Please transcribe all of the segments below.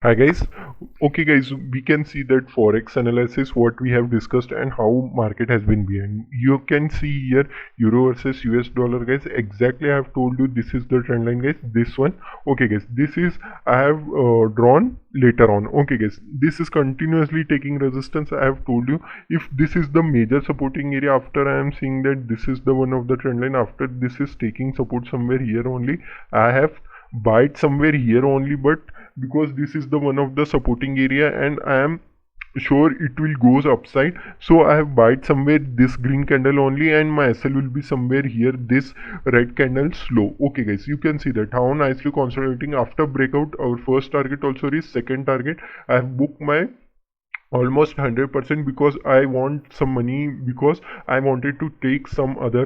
Hi guys. Okay guys, we can see that forex analysis what we have discussed and how market has been behaving. You can see here euro versus US dollar guys. Exactly I have told you this is the trend line guys. This one. Okay guys, this is I have drawn later on. Okay guys, this is continuously taking resistance. I have told you if this is the major supporting area, after I am seeing that this is the one of the trend line, after this is taking support somewhere here only, I have buy it somewhere here only, but because this is the one of the supporting area and I am sure it will goes upside, so I have bought somewhere this green candle only and my SL will be somewhere here this red candle slow. Okay guys, you can see that how nicely consolidating after breakout. Our first target also is second target. I have booked my almost 100% because I want some money, because I wanted to take some other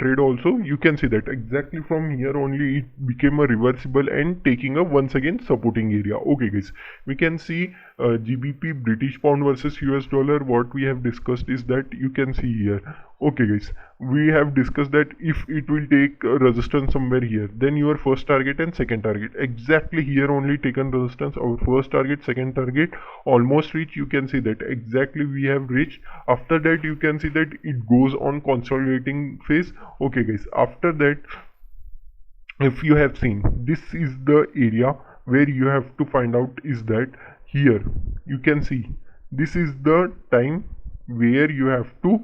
trade also. You can see that exactly from here only it became a reversible and taking a once again supporting area. Okay guys, we can see GBP British pound versus US dollar. What we have discussed is that you can see here. Okay guys, we have discussed that if it will take resistance somewhere here, then your first target and second target exactly here only taken resistance. Our first target, second target almost reach. You can see that exactly we have reached. After that you can see that it goes on consolidating phase. Okay guys, after that if you have seen, this is the area where you have to find out is that here you can see this is the time where you have to,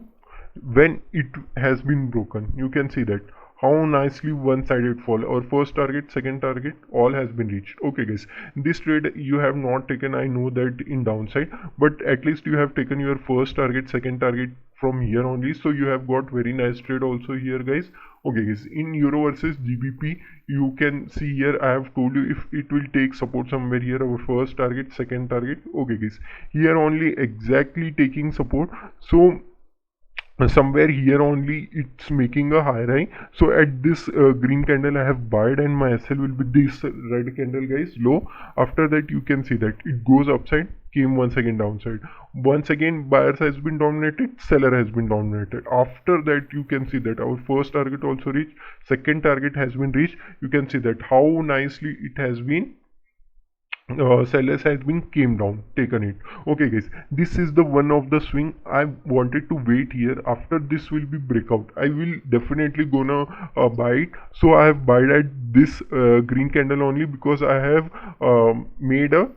when it has been broken, you can see that how nicely one-sided fall. Our first target, second target all has been reached. Okay guys, this trade you have not taken, I know that, in downside, but at least you have taken your first target, second target from here only, so you have got very nice trade also here guys. Okay guys, in euro versus GBP you can see here I have told you if it will take support somewhere here, our first target, second target. Okay guys, here only exactly taking support, so somewhere here only it's making a high. So at this green candle I have bought and my SL will be this red candle guys low. After that you can see that it goes upside, came once again downside, once again buyers has been dominated, seller has been dominated. After that you can see that our first target also reached, second target has been reached. You can see that how nicely it has been, sellers has been came down, taken it. Okay guys, this is the one of the swing I wanted to wait here. After this will be breakout, I will definitely gonna buy it. So I have bought at this green candle only because I have made a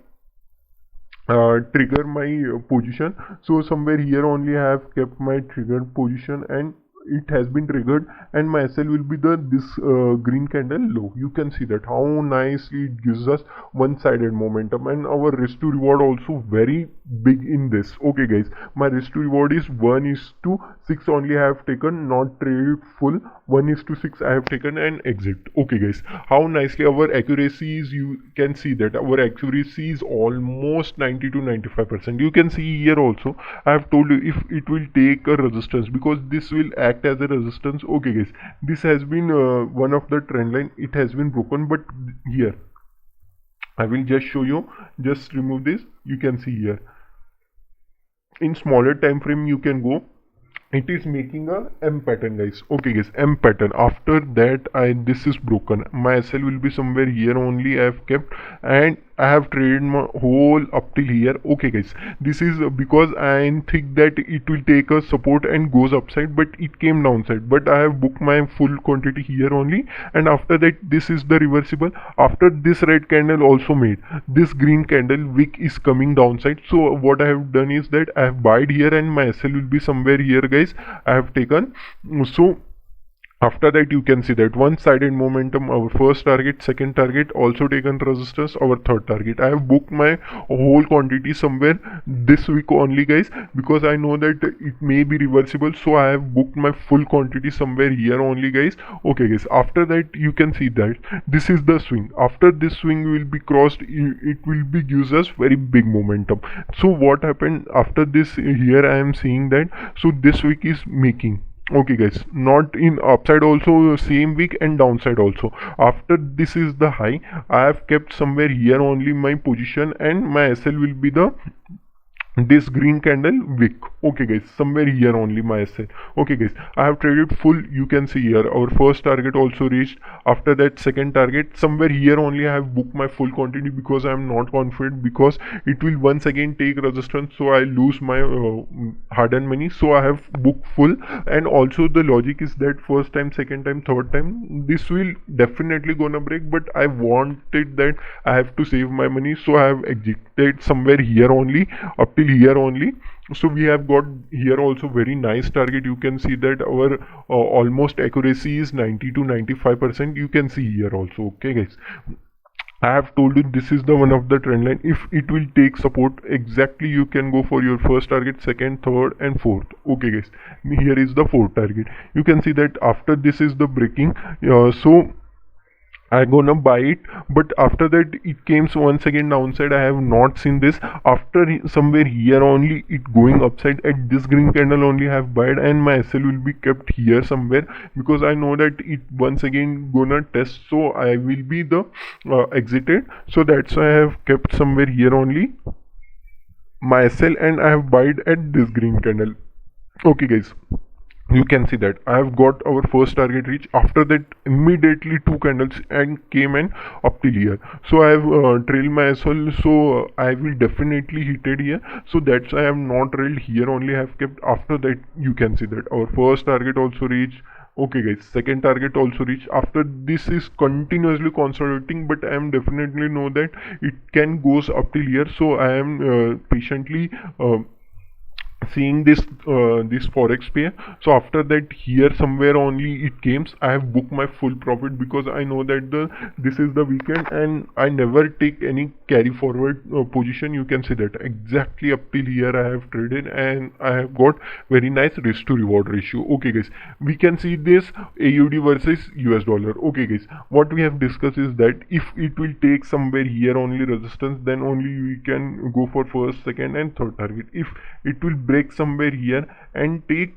trigger my position. So somewhere here only I have kept my triggered position and it has been triggered, and my SL will be the this green candle low. You can see that how nicely it gives us one-sided momentum, and our risk to reward also very big in this. Okay guys, my risk to reward is 1:6 only I have taken, not trade full. 1:6 I have taken and exit. Okay guys, how nicely our accuracy is. You can see that our accuracy is almost 90 to 95%. You can see here also I have told you if it will take a resistance, because this will act as a resistance. Okay guys, this has been one of the trend line, it has been broken, but here I will just show you. Just remove this. You can see here in smaller time frame you can go, it is making a M pattern guys. Okay guys, M pattern. After that this is broken, my SL will be somewhere here only I have kept, and I have traded my whole up till here. Okay guys, this is because I think that it will take a support and goes upside, but it came downside, but I have booked my full quantity here only. And after that this is the reversible. After this red candle also made this green candle, wick is coming downside. So what I have done is that I have bought here and my SL will be somewhere here guys, I have taken. So after that you can see that one-sided momentum. Our first target, second target also taken resistance, our third target. I have booked my whole quantity somewhere this week only guys, because I know that it may be reversible, so I have booked my full quantity somewhere here only guys. Okay guys, after that you can see that this is the swing. After this swing will be crossed, it will be gives us very big momentum. So what happened after this here, I am seeing that, so this week is making, okay guys, not in upside also same week and downside also. After this is the high, I have kept somewhere here only my position, and my SL will be the this green candle wick. Okay guys, somewhere here only my sell. Okay guys, I have traded full. You can see here our first target also reached. After that second target, somewhere here only I have booked my full quantity because I am not confident, because it will once again take resistance, so I lose my hard-earned money. So I have booked full. And also the logic is that first time, second time, third time, this will definitely gonna break, but I wanted that I have to save my money, so I have exited somewhere here only, up till here only. So we have got here also very nice target. You can see that our almost accuracy is 90 to 95%. You can see here also. Okay guys, I have told you this is the one of the trend line. If it will take support exactly, you can go for your first target, second, third and fourth. Okay guys, here is the fourth target. You can see that after this is the breaking. So I gonna buy it, but after that it came once again downside. I have not seen this. After somewhere here only it going upside at this green candle only I have bought, and my SL will be kept here somewhere, because I know that it once again gonna test, so I will be the exited. So that's why I have kept somewhere here only my SL, and I have bought at this green candle. Okay guys, you can see that I have got our first target reach. After that immediately two candles and came and up till here, so I have trailed my SL, so I will definitely hit it here. So that's why I have not trailed here only, I have kept. After that you can see that our first target also reached. Okay guys, second target also reached. After this is continuously consolidating, but I am definitely know that it can goes up till here, so I am patiently seeing this forex pair. So after that here somewhere only it came. I have booked my full profit, because I know that this is the weekend and I never take any carry forward position. You can see that exactly up till here I have traded, and I have got very nice risk to reward ratio. Okay guys, we can see this AUD versus US dollar. Okay guys, what we have discussed is that if it will take somewhere here only resistance, then only we can go for first, second and third target. If it will break somewhere here and take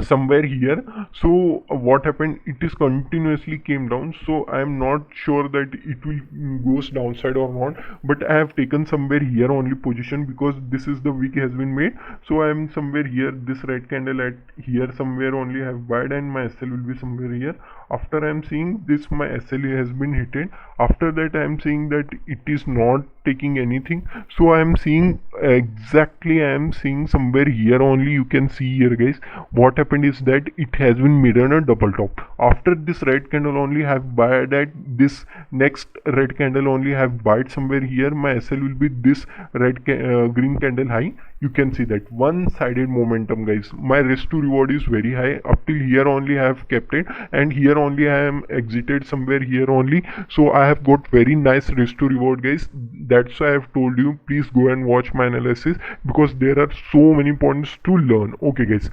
somewhere here, so what happened, it is continuously came down. So I am not sure that it will goes downside or not, but I have taken somewhere here only position, because this is the wick has been made. So I am somewhere here, this red candle at here somewhere only I have bought, and my SL will be somewhere here. After I am seeing this, my SL has been hit. After that I am seeing that it is not taking anything, so I am seeing exactly, I am seeing somewhere here only. You can see here guys, what happened is that it has been made on a double top. After this red candle only have bought at this next red candle only have bought somewhere here. My SL will be this green candle high. You can see that one-sided momentum guys. My risk to reward is very high. Up till here only I have kept it, and here only I am exited somewhere here only. So I have got very nice risk to reward guys. That's why I have told you, please go and watch my analysis, because there are so many points to learn. Okay guys,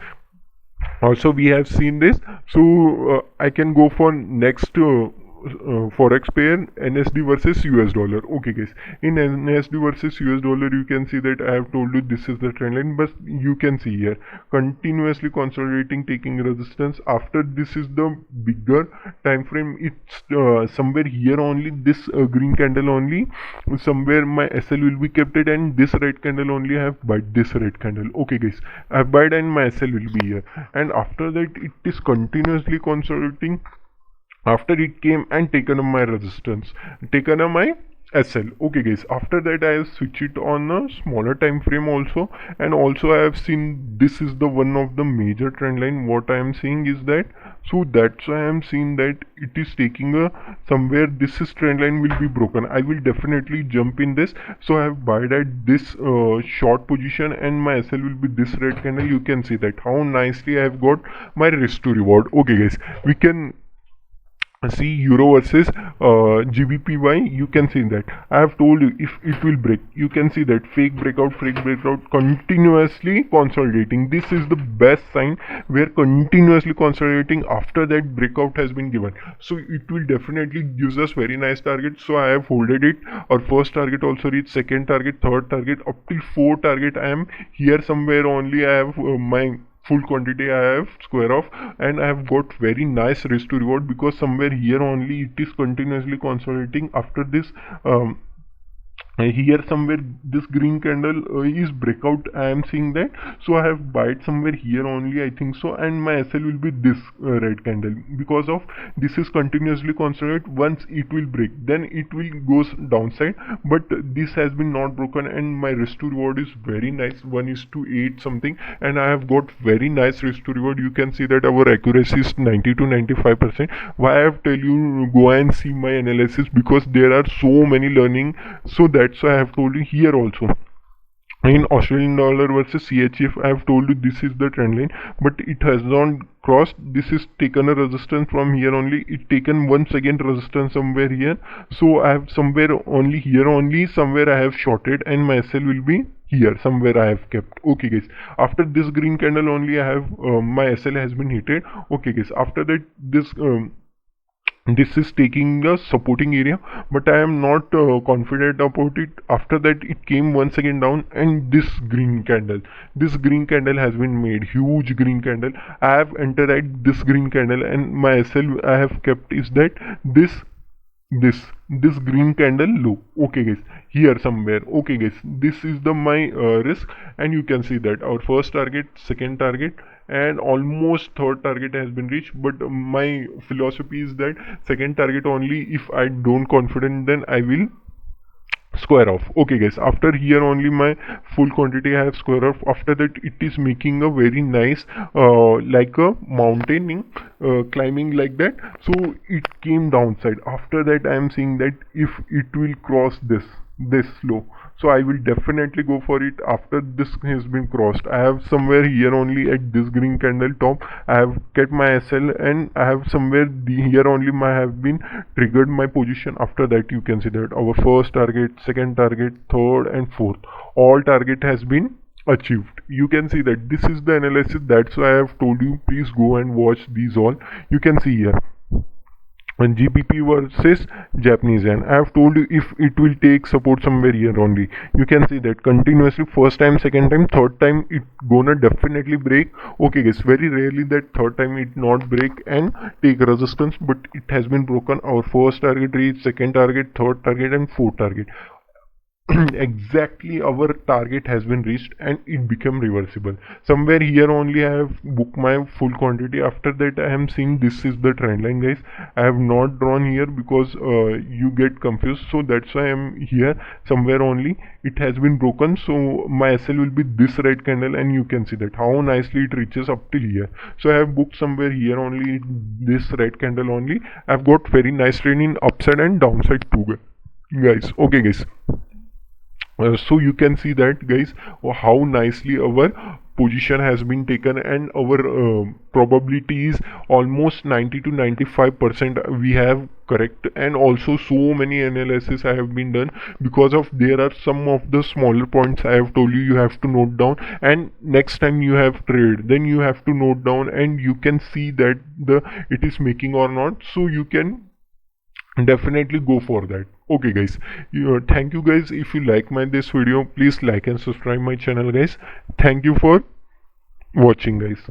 also we have seen this. So I can go for next forex pair, NSD versus US dollar. Okay guys, in NSD versus US dollar, you can see that I have told you this is the trend line, but you can see here continuously consolidating, taking resistance. After this is the bigger time frame. It's somewhere here only, this green candle only, somewhere my SL will be kept it, and this red candle only I have bought this red candle. Okay guys, I have bought and my SL will be here. And after that it is continuously consolidating. After it came and taken up my resistance, taken up my SL. Okay guys, after that I have switched it on a smaller time frame also, and also I have seen this is the one of the major trend line. What I am seeing is that, so that's why I am seeing that it is taking a somewhere, this is trend line will be broken. I will definitely jump in this. So I have bought at this short position, and my SL will be this red candle. You can see that how nicely I have got my risk to reward. Okay guys, we can see euro versus GBPY. You can see that I have told you if it will break. You can see that fake breakout, continuously consolidating. This is the best sign, where continuously consolidating after that breakout has been given. So it will definitely gives us very nice target. So I have holded it. Our first target also reached, second target, third target, up till fourth target. I am here somewhere only. I have my full quantity I have square off, and I have got very nice risk to reward, because somewhere here only it is continuously consolidating. After this Here somewhere this green candle is breakout, I am seeing that, so I have buy it somewhere here only, I think so, and my SL will be this red candle, because of this is continuously constant. Once it will break, then it will goes downside, but this has been not broken, and my risk to reward is very nice, 1:8 something, and I have got very nice risk to reward. You can see that our accuracy is 90 to 95%. Why I have tell you go and see my analysis, because there are so many learning, so that's why I have told you here also. In Australian dollar versus CHF, I have told you this is the trend line, but it has not crossed. This is taken a resistance from here only. It taken once again resistance somewhere here. So I have somewhere only here only, somewhere I have shorted, and my SL will be here somewhere I have kept. Okay guys, after this green candle only I have my SL has been hit. Okay guys, after that this is taking a supporting area, but I am not confident about it. After that it came once again down, and this green candle has been made, huge green candle. I have entered at this green candle, and my SL I have kept is that this this green candle low. Okay guys, here somewhere. Okay guys, this is the my risk, and you can see that our first target, second target, and almost third target has been reached. But my philosophy is that second target only, if I don't confident, then I will square off. Okay guys, after here only my full quantity I have square off. After that it is making a very nice like a mountaining climbing like that, so it came downside. After that I am seeing that if it will cross this low, so I will definitely go for it. After this has been crossed, I have somewhere here only at this green candle top I have kept my SL, and I have somewhere here only I have been triggered my position. After that you can see that our first target, second target, third and fourth, all target has been achieved. You can see that this is the analysis. That's why I have told you, please go and watch these all. You can see here and GBP versus Japanese yen. I have told you if it will take support somewhere here only. You can see that continuously, first time, second time, third time it gonna definitely break. Okay guys, very rarely that third time it not break and take resistance, but it has been broken. Our first target reached, second target, third target and fourth target. Exactly our target has been reached, and it became reversible. Somewhere here only I have booked my full quantity. After that I am seeing this is the trend line guys. I have not drawn here because you get confused, so that's why I am here. Somewhere only it has been broken, so my SL will be this red candle, and you can see that how nicely it reaches up till here. So I have booked somewhere here only this red candle only. I've got very nice trend in upside and downside too guys. Okay guys, so you can see that guys, how nicely our position has been taken, and our probability is almost 90 to 95% we have correct. And also so many analysis I have been done, because of there are some of the smaller points I have told you, you have to note down, and next time you have trade, then you have to note down, and you can see that it is making or not, so you can definitely go for that. Okay guys, thank you guys. If you like this video, please like and subscribe my channel guys. Thank you for watching guys.